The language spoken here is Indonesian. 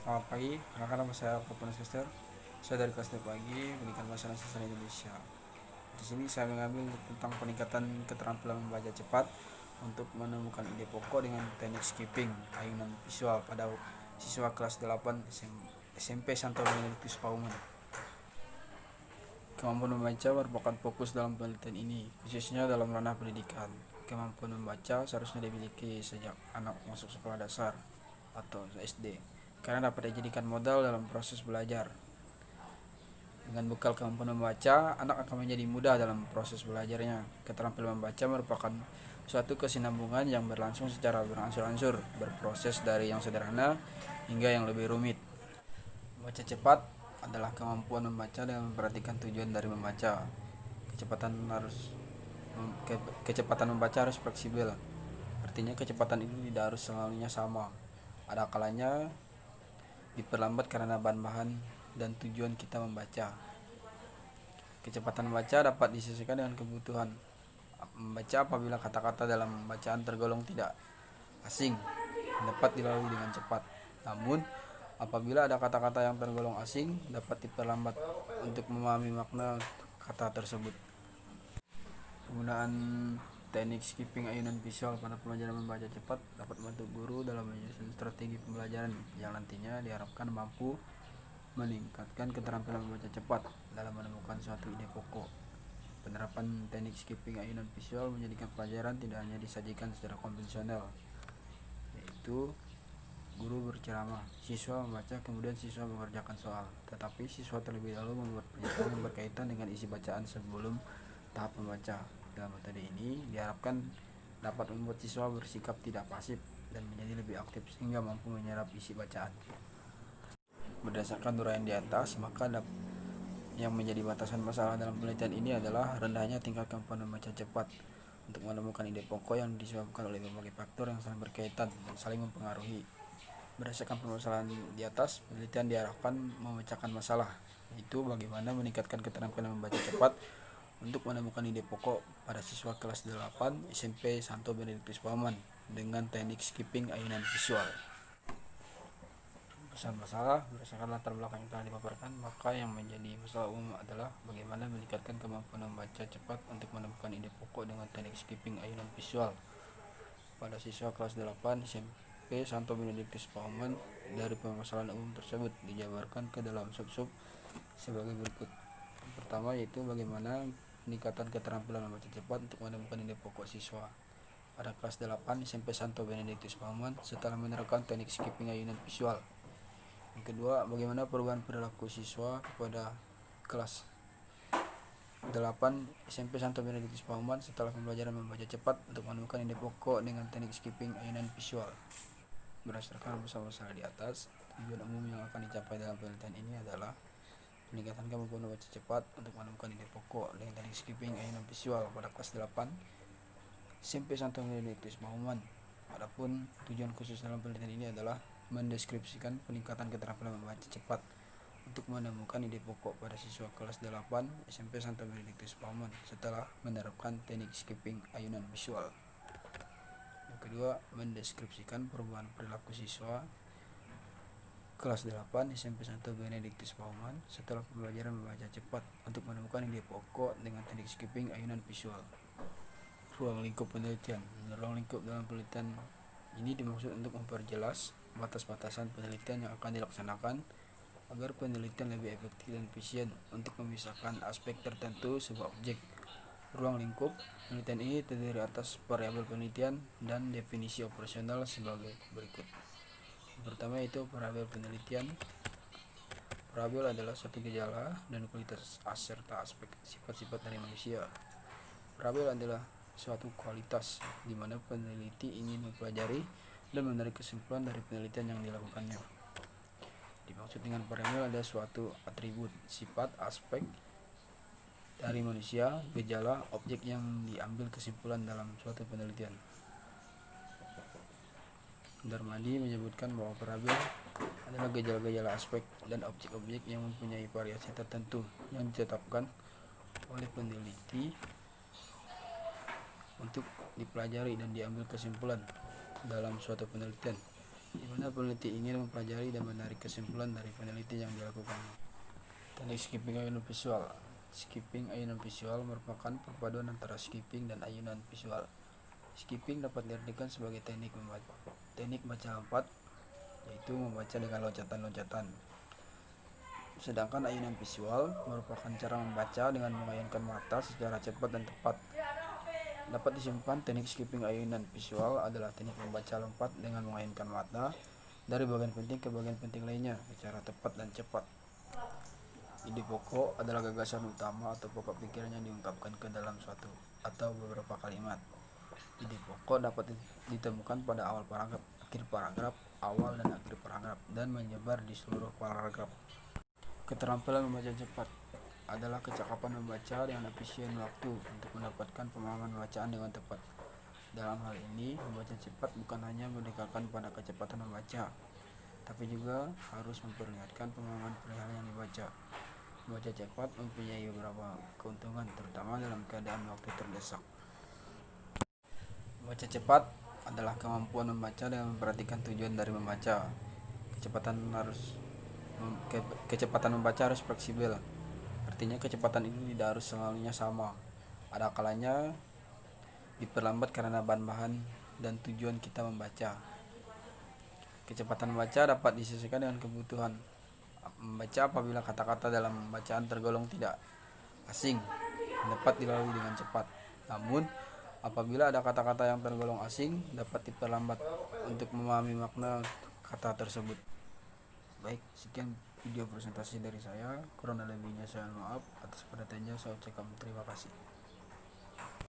Selamat pagi, perkenalkan nama saya Alkopones Kester. Saya dari kelas 2 pagi, pendidikan bahasa dan sastra Indonesia. Di sini saya mengambil tentang peningkatan keterampilan membaca cepat untuk menemukan ide pokok dengan teknik skipping ayunan visual pada siswa kelas 8 SMP Santo Benedictus Pauman. Kemampuan membaca merupakan fokus dalam penelitian ini, khususnya dalam ranah pendidikan. Kemampuan membaca seharusnya dimiliki sejak anak masuk sekolah dasar atau SD, karena dapat dijadikan modal dalam proses belajar. Dengan bekal kemampuan membaca, anak akan menjadi mudah dalam proses belajarnya. Keterampilan membaca merupakan suatu kesinambungan yang berlangsung secara beransur-ansur, berproses dari yang sederhana hingga yang lebih rumit. Membaca cepat adalah kemampuan membaca dan memperhatikan tujuan dari membaca. Kecepatan harus kecepatan membaca harus fleksibel. Artinya kecepatan itu tidak harus selalunya sama. Ada kalanya diperlambat karena bahan-bahan dan tujuan kita membaca. Kecepatan membaca dapat disesuaikan dengan kebutuhan membaca. Apabila kata-kata dalam bacaan tergolong tidak asing, dapat dilalui dengan cepat. Namun, apabila ada kata-kata yang tergolong asing, dapat diperlambat untuk memahami makna kata tersebut. Penggunaan teknik skipping ayunan visual pada pelajaran membaca cepat dapat membantu guru dalam menyusun strategi pembelajaran yang nantinya diharapkan mampu meningkatkan keterampilan membaca cepat dalam menemukan suatu ide pokok. Penerapan teknik skipping ayunan visual menjadikan pelajaran tidak hanya disajikan secara konvensional, yaitu guru berceramah, siswa membaca, kemudian siswa mengerjakan soal, tetapi siswa terlebih dahulu membuat pernyataan yang berkaitan dengan isi bacaan sebelum tahap membaca. Dalam metode ini diharapkan dapat membuat siswa bersikap tidak pasif dan menjadi lebih aktif sehingga mampu menyerap isi bacaan. Berdasarkan uraian di atas, maka yang menjadi batasan masalah dalam penelitian ini adalah rendahnya tingkat kemampuan membaca cepat untuk menemukan ide pokok yang disebabkan oleh berbagai faktor yang saling berkaitan dan saling mempengaruhi. Berdasarkan permasalahan di atas, penelitian diarahkan memecahkan masalah, yaitu bagaimana meningkatkan keterampilan membaca cepat untuk menemukan ide pokok pada siswa kelas 8 SMP Santo Benedictus Pauman dengan teknik skipping ayunan visual. Pesan masalah berdasarkan latar belakang yang telah dipaparkan, maka yang menjadi masalah umum adalah bagaimana meningkatkan kemampuan membaca cepat untuk menemukan ide pokok dengan teknik skipping ayunan visual pada siswa kelas 8 SMP Santo Benedictus Pauman. Dari permasalahan umum tersebut dijabarkan ke dalam sub-sub sebagai berikut. Yang pertama yaitu bagaimana peningkatan keterampilan membaca cepat untuk menemukan ide pokok siswa pada kelas 8 SMP Santo Benedictus Pauman setelah menerapkan teknik skipping ayunan visual. Yang kedua, bagaimana perubahan perilaku siswa pada kelas 8 SMP Santo Benedictus Pauman setelah pembelajaran membaca cepat untuk menemukan ide pokok dengan teknik skipping ayunan visual. Berdasarkan masalah di atas, tujuan umum yang akan dicapai dalam penelitian ini adalah peningkatan kemampuan membaca cepat untuk menemukan ide pokok dengan teknik skipping ayunan visual pada kelas 8 SMP Santo Benedictus Pauman. Adapun tujuan khusus dalam penelitian ini adalah mendeskripsikan peningkatan keterampilan membaca cepat untuk menemukan ide pokok pada siswa kelas 8 SMP Santo Benedictus Pauman setelah menerapkan teknik skipping ayunan visual. Yang kedua, mendeskripsikan perubahan perilaku siswa kelas 8 SMP Santo Benedictus Pauman setelah pembelajaran membaca cepat untuk menemukan ide pokok dengan teknik skipping ayunan visual. Ruang lingkup penelitian. Ruang lingkup dalam penelitian ini dimaksud untuk memperjelas batas-batasan penelitian yang akan dilaksanakan agar penelitian lebih efektif dan efisien untuk memisahkan aspek tertentu sebuah objek. Ruang lingkup penelitian ini terdiri atas variabel penelitian dan definisi operasional sebagai berikut. Yang pertama itu variabel penelitian. Variabel adalah suatu gejala dan kualitas serta aspek sifat-sifat dari manusia. Variabel adalah suatu kualitas di mana peneliti ingin mempelajari dan menarik kesimpulan dari penelitian yang dilakukannya. Dimaksud dengan variabel ada suatu atribut, sifat, aspek dari manusia, gejala, objek yang diambil kesimpulan dalam suatu penelitian. Darmadi menyebutkan bahwa variabel adalah gejala-gejala aspek dan objek-objek yang mempunyai variasi tertentu yang ditetapkan oleh peneliti untuk dipelajari dan diambil kesimpulan dalam suatu penelitian. di mana peneliti ingin mempelajari dan menarik kesimpulan dari penelitian yang dilakukan. Teknik skipping ayunan visual. Skipping ayunan visual merupakan perpaduan antara skipping dan ayunan visual. Skipping dapat diartikan sebagai teknik baca lompat, yaitu membaca dengan loncatan-loncatan. Sedangkan ayunan visual merupakan cara membaca dengan mengayunkan mata secara cepat dan tepat. Dapat disimpan, teknik skipping ayunan visual adalah teknik membaca lompat dengan mengayunkan mata dari bagian penting ke bagian penting lainnya secara tepat dan cepat. Ide pokok adalah gagasan utama atau pokok pikiran yang diungkapkan ke dalam suatu atau beberapa kalimat. Ide pokok dapat ditemukan pada awal paragraf, akhir paragraf, awal dan akhir paragraf, dan menyebar di seluruh paragraf. Keterampilan membaca cepat adalah kecakapan membaca dengan efisien waktu untuk mendapatkan pemahaman bacaan dengan tepat. Dalam hal ini, membaca cepat bukan hanya mendekatkan pada kecepatan membaca, tapi juga harus memperlihatkan pemahaman perihal yang dibaca. Membaca cepat mempunyai beberapa keuntungan, terutama dalam keadaan waktu terdesak. Membaca cepat adalah kemampuan membaca dengan memperhatikan tujuan dari membaca. Kecepatan membaca harus fleksibel. Artinya kecepatan ini tidak harus selalunya sama. Ada kalanya diperlambat karena bahan-bahan dan tujuan kita membaca. Kecepatan membaca dapat disesuaikan dengan kebutuhan membaca. Apabila kata-kata dalam bacaan tergolong tidak asing, dapat dilalui dengan cepat. Namun, apabila ada kata-kata yang tergolong asing, dapat diperlambat untuk memahami makna kata tersebut. Baik, sekian video presentasi dari saya. Kurang lebihnya saya maaf. Atas perhatiannya saya ucapkan terima kasih.